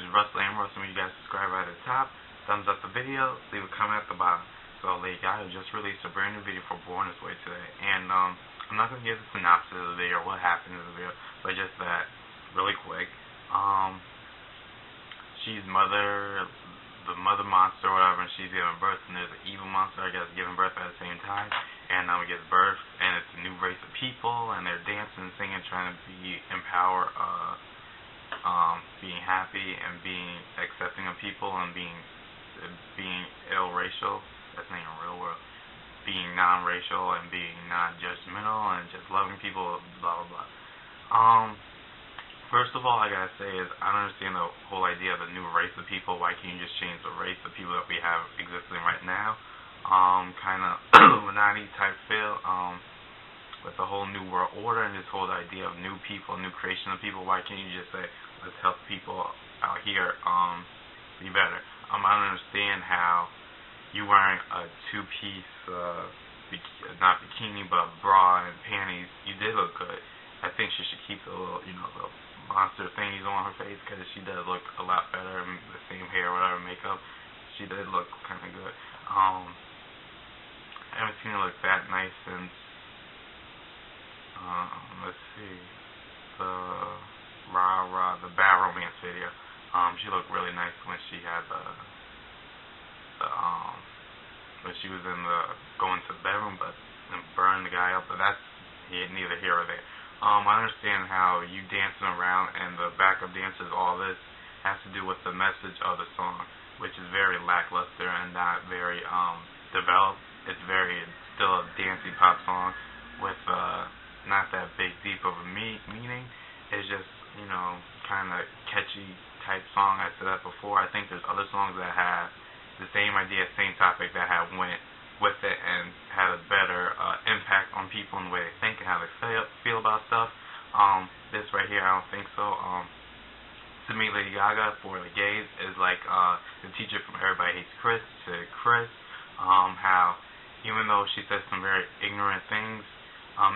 is Russell, AmbeRussell. When you guys subscribe right at the top, thumbs up the video, leave a comment at the bottom. So Lady Gaga just released a brand new video for Born This Way today, and I'm not going to give the synopsis of the video or what happened in the video, but just that, really quick. She's the mother monster or whatever, and she's giving birth, and there's an evil monster, I guess, giving birth at the same time, and it gives birth, and it's a new race of people, and they're dancing and singing, trying to empower being happy and being accepting of people and being ill-racial. That's not even real world. Being non-racial and being non-judgmental and just loving people, blah, blah, blah. First of all, I gotta say is, I don't understand the whole idea of the new race of people. Why can't you just change the race of people that we have existing right now? Kind of Illuminati type feel, with the whole new world order and this whole idea of new people, new creation of people. Why can't you just say, let's help people out here, be better? I don't understand how you wearing a two-piece, not bikini, but bra and panties, you did look good. I think she should keep the little, the monster thingies on her face, because she does look a lot better, and the same hair, whatever, makeup. She did look kind of good. I haven't seen her look that nice since, let's see, the Bad Romance video. She looked really nice when she had when she was in the going to the bedroom, and burned the guy up, but that's neither here or there. I understand how you dancing around and the backup dancers, all this has to do with the message of the song, which is very lackluster and not very developed. It's still a dancey pop song with not that big deep of a meaning. It's just kind of catchy type song. I said that before. I think there's other songs that have the same idea, same topic, that have went with it and had a better impact on people and the way they think and how they feel about stuff. This right here, I don't think so. To me, Lady Gaga, for the gays, is like the teacher from Everybody Hates Chris to Chris. How even though she said some very ignorant things,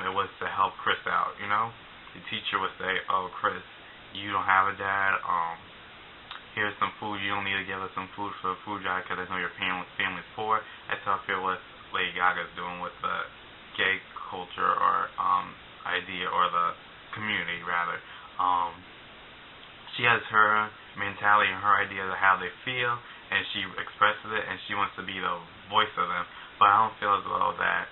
it was to help Chris out, The teacher would say, oh, Chris, you don't have a dad, here's some food, you don't need to give us some food for the food drive because I know your family's poor. That's how I feel what Lady Gaga's doing with the gay culture or idea, or the community rather. She has her mentality and her ideas of how they feel, and she expresses it, and she wants to be the voice of them. But I don't feel as though that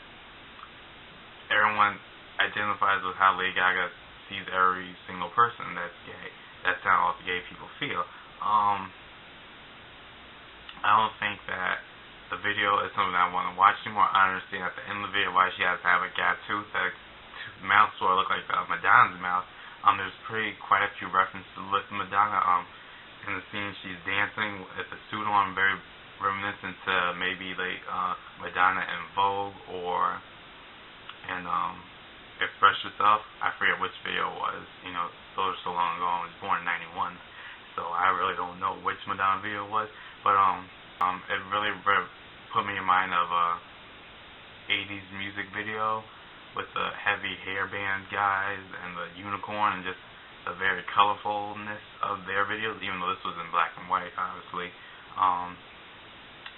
everyone identifies with how Lady Gaga sees every single person that's gay. That's how all the gay people feel. I don't think that the video is something I want to watch anymore. I understand at the end of the video why she has to have a gap tooth. That mouth sort of look like Madonna's mouth. There's quite a few references with Madonna. In the scene she's dancing with a suit on, very reminiscent to maybe like Madonna in Vogue or Express Yourself. I forget which video it was. Those are so long ago. I was born in '91. So I really don't know which Madonna video it was, but it really put me in mind of a 80s music video with the heavy hairband guys and the unicorn and just the very colorfulness of their videos, even though this was in black and white, obviously.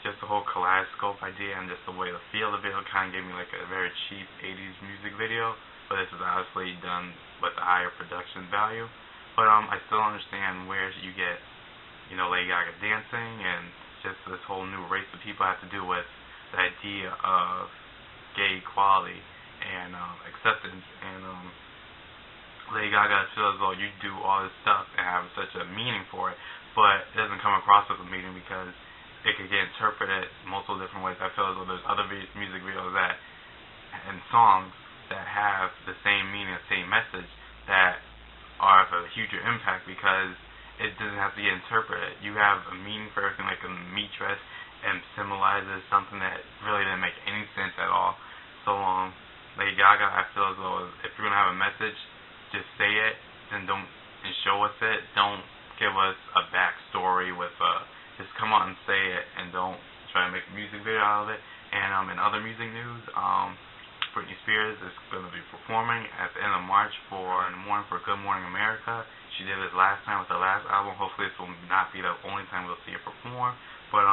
Just the whole kaleidoscope idea and just the way the feel of the video kind of gave me like a very cheap 80s music video, but this is obviously done with a higher production value. But I still understand where you get, Lady Gaga dancing, and just this whole new race of people have to do with the idea of gay equality and acceptance. And Lady Gaga feels as though you do all this stuff and have such a meaning for it, but it doesn't come across as a meaning because it could get interpreted multiple different ways. I feel as though there's other music videos and songs that have the same meaning, the same message, that are of a huger impact because it doesn't have to get interpreted. You have a meaning for everything, like a meat dress, and symbolizes something that really didn't make any sense at all. So Lady Gaga, I feel as though if you're gonna have a message, just say it, then and show us it. Don't give us a backstory with just come out and say it, and don't try to make a music video out of it. And in other music news, Britney Spears is going to be performing at the end of March in the morning for Good Morning America. She did it last time with her last album. Hopefully this will not be the only time we'll see her perform. But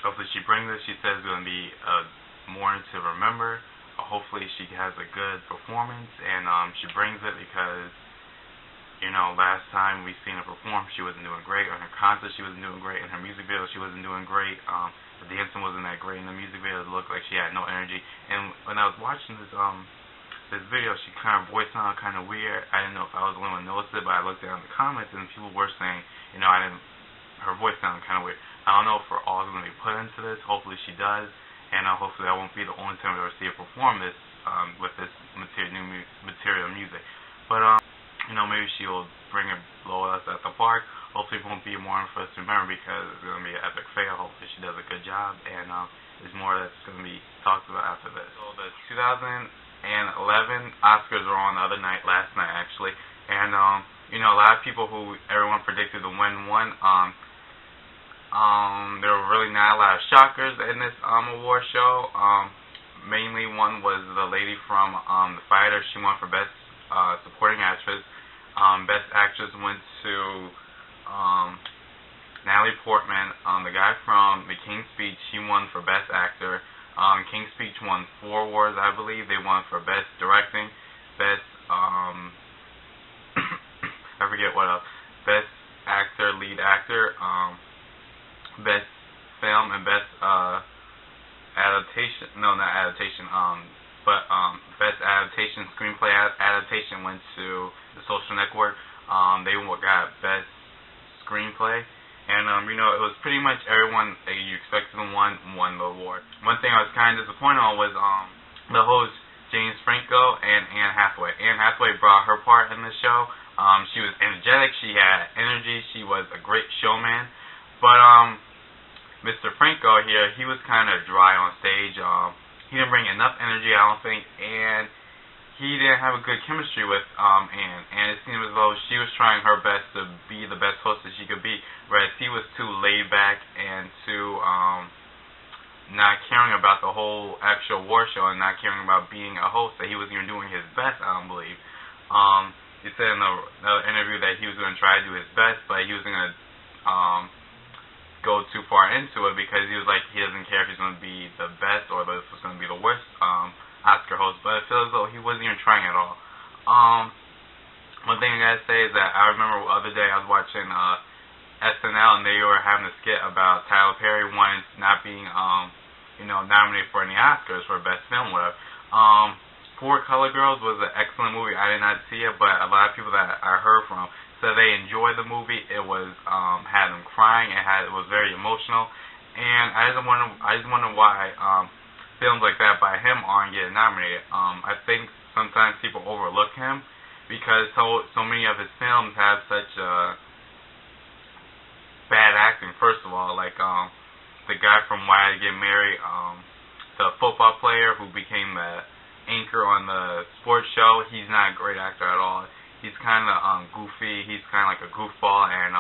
hopefully she brings it. She says it's going to be a morning to remember. Hopefully she has a good performance and she brings it because, you know, last time we seen her perform, she wasn't doing great. On her concert, she wasn't doing great. In her music video, she wasn't doing great. The dancing wasn't that great in the music video. It looked like she had no energy. And when I was watching this video, she kind of voice sounded kind of weird. I didn't know if I was the only one who noticed it, but I looked down in the comments and people were saying, you know, her voice sounded kind of weird. I don't know if we're all going to be put into this. Hopefully she does. And hopefully that won't be the only time we ever see her perform this with this material music. But you know, maybe she'll bring it blow us at the park. Hopefully it won't be more for us to remember because it's going to be an epic fail. Hopefully she does a good job, and there's more that's going to be talked about after this. So the 2011 Oscars were on the other night, last night actually, and you know, a lot of people who everyone predicted to win won. There were really not a lot of shockers in this award show. Mainly one was the lady from The Fighter. She won for Best Supporting Actress. Best Actress went to Natalie Portman. The guy from The King's Speech, he won for Best Actor. King's Speech won 4 awards, I believe. They won for Best Directing, Best I forget what else. Best Actor, Lead Actor, Best Film, and Best Adaptation. No, not adaptation. Best Adaptation Screenplay Adaptation went to The Social Network. They got Best Screenplay, and you know, it was pretty much everyone that you expected to won the award. One thing I was kind of disappointed on was the host James Franco and Anne Hathaway. Anne Hathaway brought her part in the show. She was energetic. She had energy. She was a great showman. But Mr. Franco here, he was kind of dry on stage. He didn't bring enough energy, I don't think, and he didn't have a good chemistry with Anne. And it seemed as though she was trying her best to be the best host that she could be, whereas he was too laid back and too not caring about the whole actual war show and not caring about being a host, that he wasn't even doing his best, I don't believe. He said in another interview that he was going to try to do his best, but he wasn't going to go too far into it because he was like, he doesn't care if he's going to be the best or if it's going to be the worst Oscar host, but it feels as though he wasn't even trying at all. One thing I gotta say is that I remember the other day I was watching SNL and they were having a skit about Tyler Perry not being you know, nominated for any Oscars for Best Film, whatever. Four Color Girls was an excellent movie. I did not see it, but a lot of people that I heard from said they enjoyed the movie. It was had them crying. It was very emotional, and I just wonder why films like that by him aren't getting nominated. I think sometimes people overlook him because so many of his films have such bad acting. First of all, like the guy from Why I Get Married, the football player who became the anchor on the sports show, he's not a great actor at all. He's kind of goofy. He's kind of like a goofball, and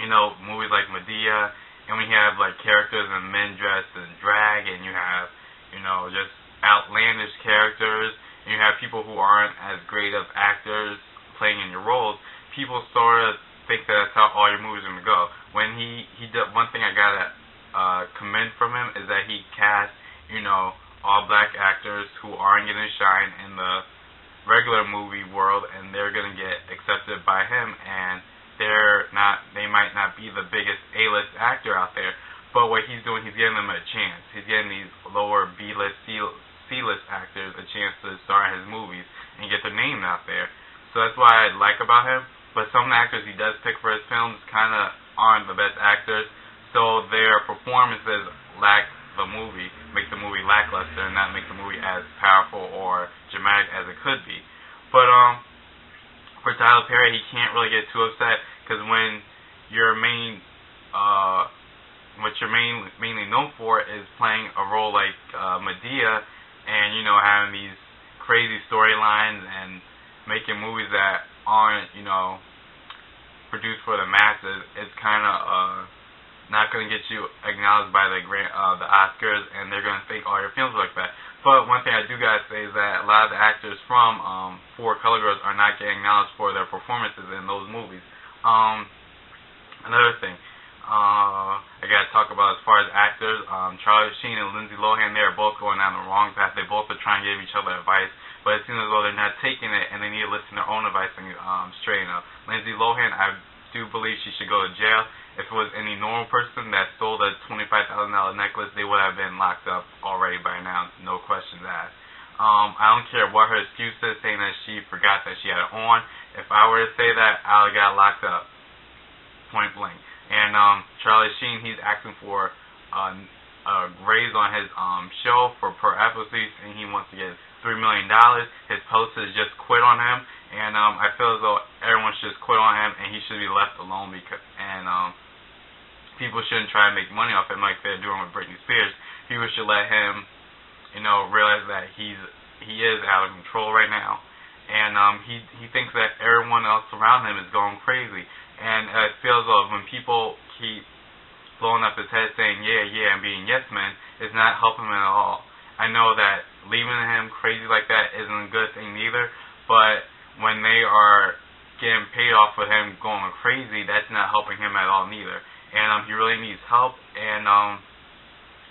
you know, movies like Medea, and we have like characters and men dressed in drag, and you have, you know, just outlandish characters, and you have people who aren't as great of actors playing in your roles. People sort of think that that's how all your movies are gonna go. When he did, one thing I gotta commend from him is that he cast, you know, all black actors who aren't going to shine in the regular movie world, and they're going to get accepted by him, and they might not be the biggest A-list actor out there, but what he's doing, he's giving them a chance. He's giving these lower B-list, C-list actors a chance to star in his movies and get their name out there. So that's what I like about him, but some of the actors he does pick for his films kind of aren't the best actors, so their performances lack make the movie lackluster and not make the movie as powerful or dramatic as it could be. But for Tyler Perry, he can't really get too upset because when your what you're mainly known for is playing a role like Medea, and you know, having these crazy storylines and making movies that aren't, you know, produced for the masses, it's kind of not going to get you acknowledged by the Oscars, and they're going to think all your films like that. But one thing I do gotta say is that a lot of the actors from Four Color Girls are not getting acknowledged for their performances in those movies. Another thing I gotta talk about as far as actors, Charlie Sheen and Lindsay Lohan, they are both going down the wrong path. They both are trying to give each other advice, but it seems as though they're not taking it, and they need to listen to their own advice and straighten up. Lindsay Lohan, I do believe she should go to jail. If it was any normal person that stole the $25,000 necklace, they would have been locked up already by now, no questions asked. I don't care what her excuse is, saying that she forgot that she had it on. If I were to say that, I would have got locked up, point blank. And Charlie Sheen, he's asking for a raise on his show for per episode, and he wants to get $3 million. His publicist just quit on him, and I feel as though everyone should just quit on him, and he should be left alone, because people shouldn't try to make money off him like they're doing with Britney Spears. People should let him, realize that he is out of control right now, and he thinks that everyone else around him is going crazy. And it feels like when people keep blowing up his head saying yeah, and being yes men, is not helping him at all. I know that leaving him crazy like that isn't a good thing either, but when they are getting paid off for him going crazy, that's not helping him at all neither. And he really needs help. And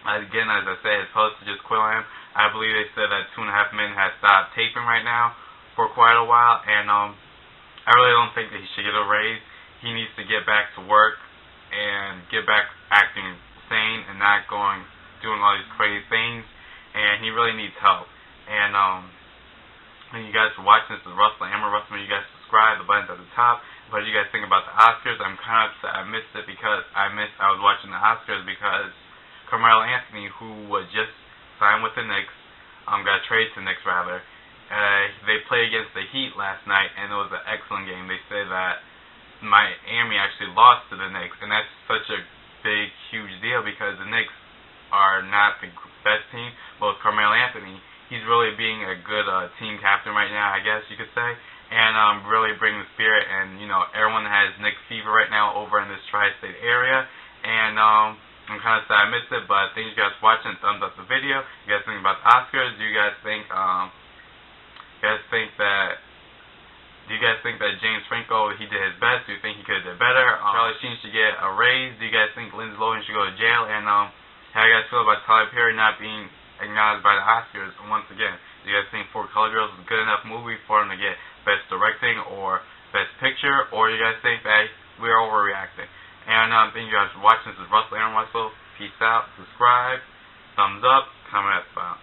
again, as I said, his publicist just quit on him. I believe they said that 2.5 Men has stopped taping right now for quite a while, and I really don't think that he should get a raise. He needs to get back to work and get back acting sane and not doing all these crazy things. And he really needs help. And when you guys are watching, this is Russell, AmbeRussell. You guys subscribe. The button's at the top. What do you guys think about the Oscars? I'm kind of upset I missed it because I was watching the Oscars because Carmelo Anthony, who was just signed with the Knicks, got traded to the Knicks rather. They played against the Heat last night, and it was an excellent game. They said that Miami actually lost to the Knicks, and that's such a big, huge deal because the Knicks are not the best team. But with Carmelo Anthony, he's really being a good team captain right now, I guess you could say, and really bringing the spirit. And everyone has Knicks fever right now over in this tri-state area. And I'm kind of sad I missed it, but thank you guys for watching. Thumbs up the video. You guys think about the Oscars? Do you guys think that James Franco, he did his best? Do you think he could have did better? Charlie Sheen should get a raise. Do you guys think Lindsay Lohan should go to jail? And how do you guys feel about Tyler Perry not being acknowledged by the Oscars once again? Do you guys think Four Color Girls is a good enough movie for him to get Best Directing or Best Picture? Or do you guys think that we're overreacting? And thank you guys for watching. This is Russell, AmbeRussell. Peace out. Subscribe. Thumbs up. Comment at the bottom.